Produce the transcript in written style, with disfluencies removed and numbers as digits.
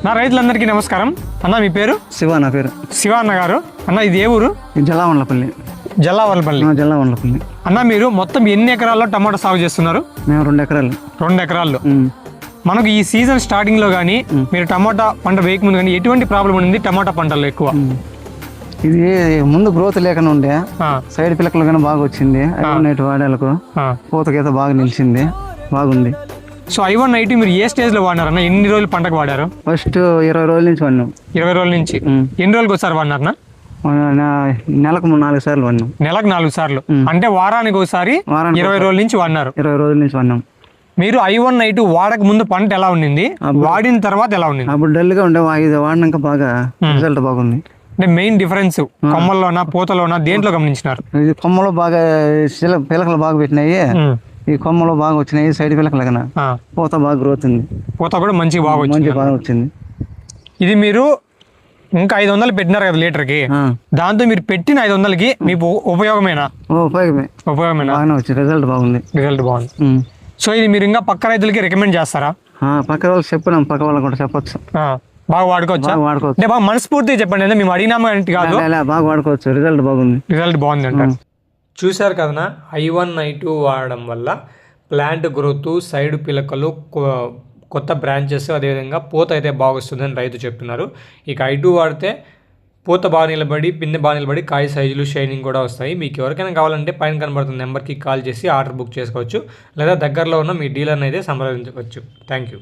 నా రైతులందరికీ నమస్కారం అన్న. మీ పేరు? శివ. నా పేరు శివ అన్న గారు. అన్న ఇది ఏ ఊరు? జల్లావన్లపల్లి. జల్లావన్లపల్లి అన్న. మీరు మొత్తం ఎన్ని ఎకరాల్లో టమాటా సాగు చేస్తున్నారు? మేము 2 ఎకరాలు. 2 ఎకరాల్లో. మనకు ఈ సీజన్ స్టార్టింగ్ లో కానీ మీరు టమాటా పంట వేయకముందు కానీ ఎటువంటి ప్రాబ్లం ఉంది టమాటా పంటల్లో ఎక్కువ? ఇది ముందు గ్రోత్ లేకుండా ఉండే, సైడ్ పిల్లకలు కానీ బాగా వచ్చింది. ఐవన్ వాడేలకు పూతకైతే బాగా నిలిచింది, బాగుంది. సో I1 మీరు ఏ స్టేజ్ లో వాడినారన్న? ఎన్ని రోజులు పంటకు వాడారు? ఫస్ట్ 20 రోజుల నుంచి వాడినాం. 20 రోజుల నుంచి. ఎన్ని రోజులకు ఒకసారి వాడినారన్నా? నెలకు 4 సార్లు వాడినాం. నెలకు 4 సార్లు అంటే వారానికి ఒకసారి 20 రోజుల నుంచి వాడినారు. 20 రోజుల నుంచి వాడినాం. మీరు I1 వాడక ముందు పంట ఎలా ఉండింది, వాడిన తర్వాత ఎలా ఉండింది? అప్పుడు డల్ గా ఉండే, ఇది వాడినాక బాగా రిజల్ట్ బాగుంది. అంటే మెయిన్ డిఫరెన్స్ కొమ్మల్లోనా పూతలోనా దేంట్లో గమనించినారు? ఇది కొమ్మలో బాగా పిలకలు బాగా పెట్టినాయి, ఈ కొమ్మలో బాగా వచ్చినాయి. సైడ్ పిలకలు పూత బాగా గ్రోత్ ఉంది. పూత కూడా మంచిగా బాగా వచ్చింది. ఇది మీరు ఇంకా 500 పెట్టినారు కదా లీటర్కి, దాంతో మీరు పెట్టిన 500కి మీకు ఉపయోగమేనా? ఉపయోగమేనా? బాగానే వచ్చింది, రిజల్ట్ బాగుంది. సో ఇది మీరు ఇంకా పక్క రైతులకి రికమెండ్ చేస్తారా? పక్క వాళ్ళకి చెప్పినాం, పక్క వాళ్ళకి కూడా చెప్పొచ్చు. బాగా వాడుకోవచ్చు. అంటే బాగా మనస్ఫూర్తిగా చెప్పండి, అంటే మేము అడిగినామా కాదు, బాగా వాడుకోవచ్చు. రిజల్ట్ బాగుంది అంట. చూశారు కదా, I1 వాడడం వల్ల ప్లాంట్ గ్రోత్, సైడ్ పిలకలు, కొత్త బ్రాంచెస్, అదేవిధంగా పూత అయితే బాగా వస్తుందని రైతు చెప్తున్నారు. ఇక I2 వాడితే పూత బాగా నిలబడి, పిందె బాగా నిలబడి, కాయ సైజులు, షైనింగ్ కూడా వస్తాయి. మీకు ఎవరికైనా కావాలంటే పైన కనబడుతున్న నెంబర్కి కాల్ చేసి ఆర్డర్ బుక్ చేసుకోవచ్చు, లేదా దగ్గరలో ఉన్న మీ డీలర్ని అయితే సంప్రదించవచ్చు. Thank you.